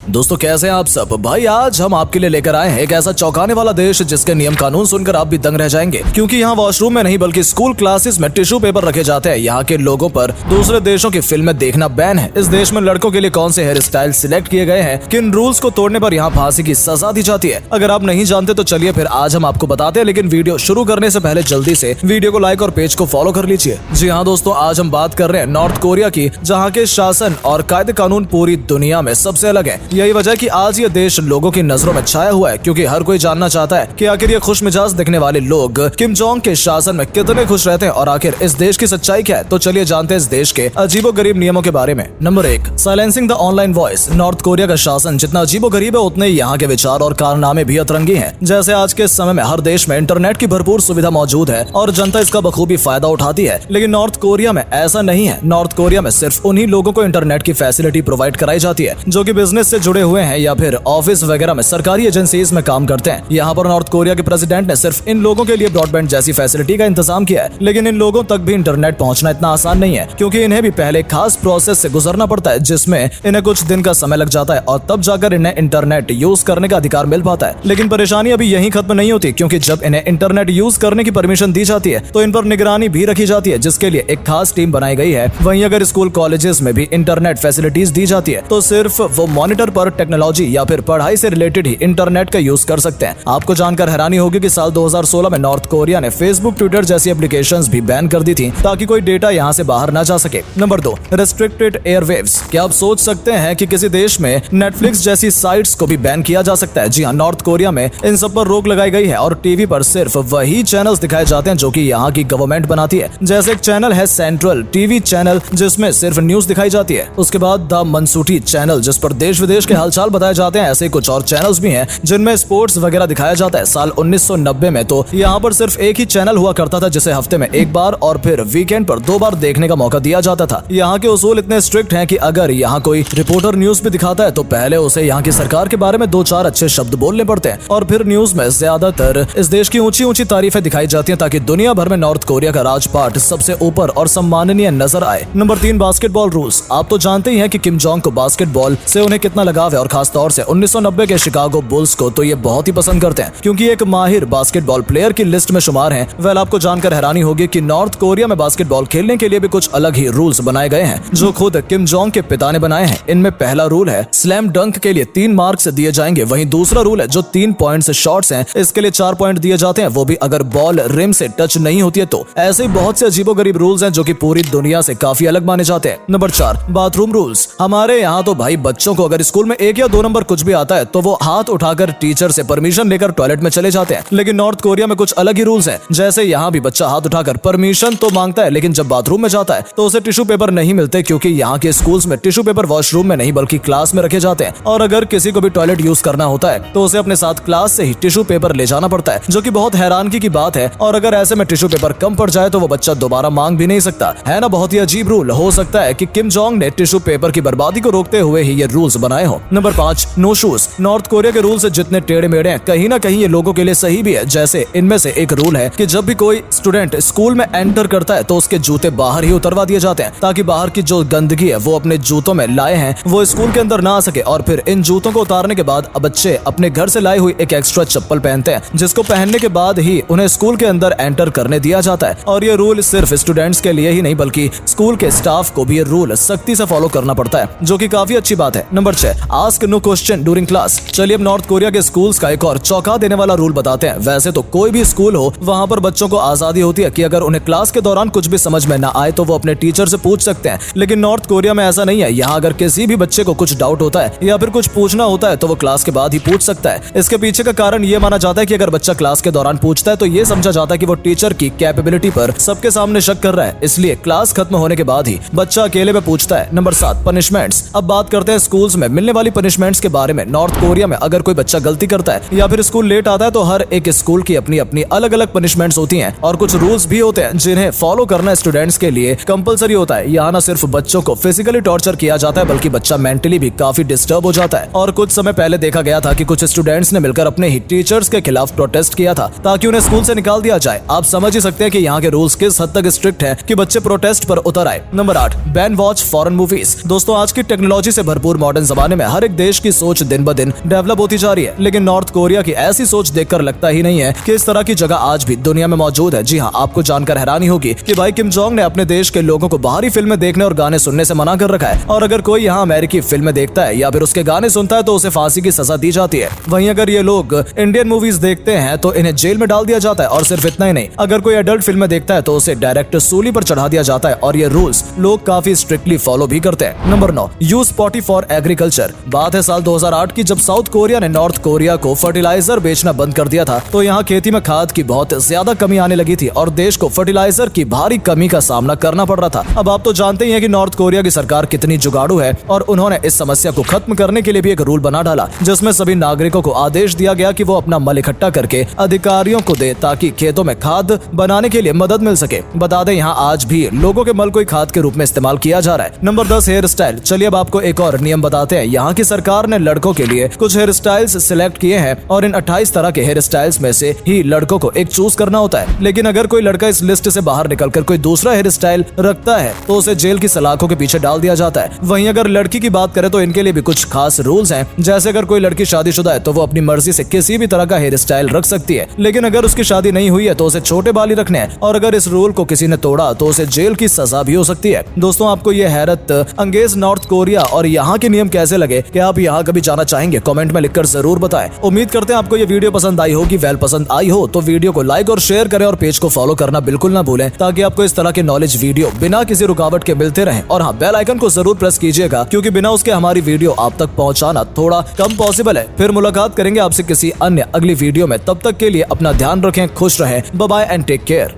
दोस्तों कैसे हैं आप सब। भाई आज हम आपके लिए लेकर आए हैं एक ऐसा चौंकाने वाला देश जिसके नियम कानून सुनकर आप भी दंग रह जाएंगे, क्योंकि यहाँ वॉशरूम में नहीं बल्कि स्कूल क्लासेस में टिश्यू पेपर रखे जाते हैं। यहाँ के लोगों पर दूसरे देशों की फिल्में देखना बैन है। इस देश में लड़कों के लिए कौन से हेयर स्टाइल सिलेक्ट किए गए हैं, किन रूल्स को तोड़ने पर यहाँ फांसी की सजा दी जाती है। अगर आप नहीं जानते तो चलिए फिर आज हम आपको बताते हैं, लेकिन वीडियो शुरू करने से पहले जल्दी से वीडियो को लाइक और पेज को फॉलो कर लीजिए। जी हाँ दोस्तों, आज हम बात कर रहे हैं नॉर्थ कोरिया की, जहाँ के शासन और कायदे कानून पूरी दुनिया में सबसे अलग है। यही वजह कि आज ये देश लोगों की नजरों में छाया हुआ है, क्योंकि हर कोई जानना चाहता है कि आखिर ये खुश मिजाज दिखने वाले लोग किम जोंग के शासन में कितने खुश रहते हैं और आखिर इस देश की सच्चाई क्या है। तो चलिए जानते हैं इस देश के अजीबोगरीब नियमों के बारे में। Number 1, silencing the online voice. North Korea का शासन जितना अजीबोगरीब है उतने ही यहाँ के विचार और कारनामे भी अतरंगी हैं। जैसे आज के समय में हर देश में इंटरनेट की भरपूर सुविधा मौजूद है और जनता इसका बखूबी फायदा उठाती है, लेकिन नॉर्थ कोरिया में ऐसा नहीं है। नॉर्थ कोरिया में सिर्फ उन्हीं लोगों को इंटरनेट की फैसिलिटी प्रोवाइड कराई जाती है जो कि बिजनेस से जुड़े हुए हैं या फिर ऑफिस वगैरह में सरकारी एजेंसीज में काम करते हैं। यहाँ पर नॉर्थ कोरिया के प्रेसिडेंट ने सिर्फ इन लोगों के लिए ब्रॉडबैंड जैसी फैसिलिटी का इंतजाम किया है, लेकिन इन लोगों तक भी इंटरनेट पहुंचना इतना आसान नहीं है, क्योंकि इन्हें भी पहले खास प्रोसेस से गुजरना पड़ता है, जिसमें इन्हें कुछ दिन का समय लग जाता है और तब जाकर इन्हें इंटरनेट यूज करने का अधिकार मिल पाता है। लेकिन परेशानी अभी यही खत्म नहीं होती, क्योंकि जब इन्हें इंटरनेट यूज करने की परमिशन दी जाती है तो इन पर निगरानी भी रखी जाती है, जिसके लिए एक खास टीम बनाई गई है। वहीं अगर स्कूल कॉलेजेस में भी इंटरनेट फैसिलिटीज दी जाती है तो सिर्फ वो मॉनिटर पर टेक्नोलॉजी या फिर पढ़ाई से रिलेटेड ही इंटरनेट का यूज कर सकते हैं। आपको जानकर हैरानी होगी कि साल 2016 में नॉर्थ कोरिया ने फेसबुक, ट्विटर जैसी एप्लीकेशंस भी बैन कर दी थी, ताकि कोई डेटा यहाँ से बाहर ना जा सके। Number 2, restricted airwaves. क्या आप सोच सकते हैं कि किसी देश में नेटफ्लिक्स जैसी साइट्स को भी बैन किया जा सकता है? जी हाँ, नॉर्थ कोरिया में इन सब पर रोक लगाई गई है और टीवी पर सिर्फ वही चैनल्स दिखाए जाते हैं जो कि यहाँ की गवर्नमेंट बनाती है। जैसे एक चैनल है सेंट्रल टीवी चैनल, जिसमें सिर्फ न्यूज दिखाई जाती है। उसके बाद द मनसूटी चैनल, जिस पर देश विदेश के हालचाल बताए जाते हैं। ऐसे कुछ और चैनल्स भी हैं जिनमें स्पोर्ट्स वगैरह दिखाया जाता है। साल 1990 में तो यहाँ पर सिर्फ एक ही चैनल हुआ करता था, जिसे हफ्ते में एक बार और फिर वीकेंड पर 2 बार देखने का मौका दिया जाता था। यहाँ के उसूल इतने स्ट्रिक्ट हैं कि अगर यहाँ कोई रिपोर्टर न्यूज भी दिखाता है तो पहले उसे यहाँ की सरकार के बारे में 2-4 अच्छे शब्द बोलने पड़ते हैं और फिर न्यूज में ज्यादातर इस देश की ऊंची ऊंची तारीफें दिखाई जाती हैं, ताकि दुनिया भर में नॉर्थ कोरिया का राजपाट सबसे ऊपर और सम्माननीय नजर आए। Number 3, basketball rules. आप तो जानते ही हैं कि किम जोंग को बास्केटबॉल से उन्हें कितना लगाव है और खासतौर से 1990 के शिकागो बुल्स को तो ये बहुत ही पसंद करते हैं, क्योंकि एक माहिर बास्केटबॉल प्लेयर की लिस्ट में शुमार हैं। वेल, आपको जानकर हैरानी होगी कि नॉर्थ कोरिया में बास्केटबॉल खेलने के लिए भी कुछ अलग ही रूल्स बनाए गए हैं, जो खुद किम जोंग के पिता ने बनाए हैं। इनमें पहला रूल है स्लैम डंक के लिए 3 मार्क्स दिए जाएंगे। वहीं दूसरा रूल है जो 3 पॉइंट शॉट्स हैं, इसके लिए 4 पॉइंट दिए जाते हैं, वो भी अगर बॉल रिम से टच नहीं होती है तो। ऐसे ही बहुत से अजीबोगरीब रूल्स हैं जो कि पूरी दुनिया से काफी अलग माने जाते हैं। Number 4, bathroom rules. हमारे यहाँ तो भाई बच्चों को अगर स्कूल में 1 या 2 नंबर कुछ भी आता है तो वो हाथ उठाकर टीचर से परमिशन लेकर टॉयलेट में चले जाते हैं, लेकिन नॉर्थ कोरिया में कुछ अलग ही रूल्स हैं। जैसे यहाँ भी बच्चा हाथ उठाकर परमिशन तो मांगता है, लेकिन जब बाथरूम में जाता है तो उसे टिश्यू पेपर नहीं मिलते, क्योंकि यहाँ के स्कूल्स में टिश्यू पेपर वॉशरूम में नहीं बल्कि क्लास में रखे जाते हैं। और अगर किसी को भी टॉयलेट यूज करना होता है तो उसे अपने साथ क्लास से ही टिश्यू पेपर ले जाना पड़ता है, जो कि बहुत हैरानगी की बात है। और अगर ऐसे में टिश्यू पेपर कम पड़ जाए तो वो बच्चा दोबारा मांग भी नहीं सकता है ना। बहुत ही अजीब रूल। हो सकता है कि किम जोंग ने टिश्यू पेपर की बर्बादी को रोकते हुए ही ये रूल्स बनाए हो। Number 5, no shoes. North Korea के रूल्स जितने टेढ़े मेढ़े हैं, कहीं ना कहीं ये लोगों के लिए सही भी है। जैसे इनमें से एक रूल है कि जब भी कोई स्टूडेंट स्कूल में एंटर करता है तो उसके जूते बाहर ही उतरवा दिए जाते हैं, ताकि बाहर की जो गंदगी है वो अपने जूतों में लाए हैं वो स्कूल के अंदर ना आ सके। और फिर इन जूतों को उतारने के बाद बच्चे अपने घर से लाए हुई एक एक्स्ट्रा चप्पल पहनते हैं, जिसको पहनने के बाद ही उन्हें स्कूल के अंदर एंटर करने दिया जाता है। और ये रूल सिर्फ स्टूडेंट्स के लिए ही नहीं बल्कि स्कूल के स्टाफ को भी ये रूल सख्ती से फॉलो करना पड़ता है, जो कि काफी अच्छी बात है। Number 6, ask no question during class. चलिए अब नॉर्थ कोरिया के स्कूल्स का एक और चौंका देने वाला रूल बताते हैं। वैसे तो कोई भी स्कूल हो वहाँ पर बच्चों को आजादी होती है कि अगर उन्हें क्लास के दौरान कुछ भी समझ में ना आए तो वो अपने टीचर से पूछ सकते हैं, लेकिन नॉर्थ कोरिया में ऐसा नहीं है। यहाँ अगर किसी भी बच्चे को कुछ डाउट होता है या फिर कुछ पूछना होता है तो वो क्लास के बाद ही पूछ सकता है। इसके पीछे का कारण ये माना जाता है कि अगर बच्चा क्लास के दौरान पूछता है तो ये समझा जाता है कि वो टीचर की कैपेबिलिटी पर सबके सामने शक कर रहा है, इसलिए क्लास खत्म होने के बाद ही बच्चा अकेले में पूछता है। Number 7, punishments. अब बात करते हैं स्कूल्स में मिलने वाली पनिशमेंट्स के बारे में। नॉर्थ कोरिया में अगर कोई बच्चा गलती करता है या फिर स्कूल लेट आता है तो हर एक स्कूल की अपनी अपनी अलग अलग पनिशमेंट्स होती हैं और कुछ रूल्स भी होते हैं जिन्हें फॉलो करना स्टूडेंट्स के लिए कंपलसरी होता है। यहाँ न सिर्फ बच्चों को फिजिकली टॉर्चर किया जाता है बल्कि बच्चा मेंटली भी काफी डिस्टर्ब हो जाता है। और कुछ समय पहले देखा गया था कि कुछ स्टूडेंट्स ने मिलकर अपने ही टीचर्स के खिलाफ प्रोटेस्ट किया था ताकि उन्हें स्कूल से निकाल दिया जाए। आप समझ ही सकते हैं कि यहाँ के रूल्स किस हद तक स्ट्रिक्ट हैं कि बच्चे प्रोटेस्ट पर उतर आए। Number 8, ban watch foreign movies. दोस्तों आज की टेक्नोलॉजी से भरपूर मॉडर्न जमाने में हर एक देश की सोच दिन ब दिन डेवलप होती जा रही है, लेकिन नॉर्थ कोरिया की ऐसी सोच देखकर लगता ही नहीं है कि इस तरह की जगह आज भी दुनिया में मौजूद है। जी हाँ, आपको जानकर हैरानी होगी कि भाई किम जोंग ने अपने देश के लोगों को बाहरी फिल्में देखने और गाने सुनने से मना कर रखा है, और अगर कोई यहाँ अमेरिकी फिल्में देखता है या फिर उसके गाने सुनता है तो उसे फांसी की सजा दी जाती है। वहीं अगर ये लोग इंडियन मूवीज देखते हैं तो इन्हें जेल में डाल दिया जाता है, और सिर्फ इतना ही नहीं, अगर कोई एडल्ट फिल्में देखता है तो उसे डायरेक्ट सूली पर चढ़ा दिया जाता है, और ये रूल्स लोग काफी स्ट्रिक्टली फॉलो भी करते हैं। Number 9, use spotty for agriculture. बात है साल 2008 की, जब साउथ कोरिया ने नॉर्थ कोरिया को फर्टिलाइजर बेचना बंद कर दिया था, तो यहाँ खेती में खाद की बहुत ज्यादा कमी आने लगी थी और देश को फर्टिलाइजर की भारी कमी का सामना करना पड़ रहा था। अब आप तो जानते ही हैं कि नॉर्थ कोरिया की सरकार कितनी जुगाड़ू है, और उन्होंने इस समस्या को खत्म करने के लिए भी एक रूल बना डाला, जिसमें सभी नागरिकों को आदेश दिया गया कि वो अपना मल इकट्ठा करके अधिकारियों को दे, ताकि खेतों में खाद बनाने के लिए मदद मिल सके। बता दें, यहाँ आज भी लोगों के मल को खाद के रूप में इस्तेमाल किया जा रहा है। Number 10, hairstyle. चलिए अब आपको एक और नियम बताते हैं। यहाँ की सरकार ने लड़कों के लिए कुछ हेयर स्टाइल्स सिलेक्ट किए हैं, और इन 28 तरह के हेयर स्टाइल्स में से ही लड़कों को एक चूज करना होता है। लेकिन अगर कोई लड़का इस लिस्ट से बाहर निकलकर कोई दूसरा हेयर स्टाइल रखता है तो उसे जेल की सलाखों के पीछे डाल दिया जाता है। वहीं अगर लड़की की बात करें तो इनके लिए भी कुछ खास रूल्स हैं, जैसे अगर कोई लड़की शादीशुदा है तो वो अपनी मर्जी से किसी भी तरह का हेयर स्टाइल रख सकती है, लेकिन अगर उसकी शादी नहीं हुई है तो उसे छोटे बाल ही रखने हैं, और अगर इस रूल को किसी ने तोड़ा तो उसे जेल की सजा भी हो सकती है। दोस्तों, आपको ये हैरत अंगेज नॉर्थ कोरिया और यहाँ के नियम कैसे लगे? क्या आप यहाँ कभी जाना चाहेंगे? कमेंट में लिखकर जरूर बताएं। उम्मीद करते हैं आपको ये वीडियो पसंद आई होगी। वेल, पसंद आई हो तो वीडियो को लाइक और शेयर करें, और पेज को फॉलो करना बिल्कुल ना भूलें, ताकि आपको इस तरह के नॉलेज वीडियो बिना किसी रुकावट के मिलते रहें। और हाँ, बेल आइकन को जरूर प्रेस कीजिएगा, क्योंकि बिना उसके हमारी वीडियो आप तक पहुँचाना थोड़ा कम पॉसिबल है। फिर मुलाकात करेंगे आपसे किसी अन्य अगली वीडियो में। तब तक के लिए अपना ध्यान रखें, खुश रहें, bye bye and take care.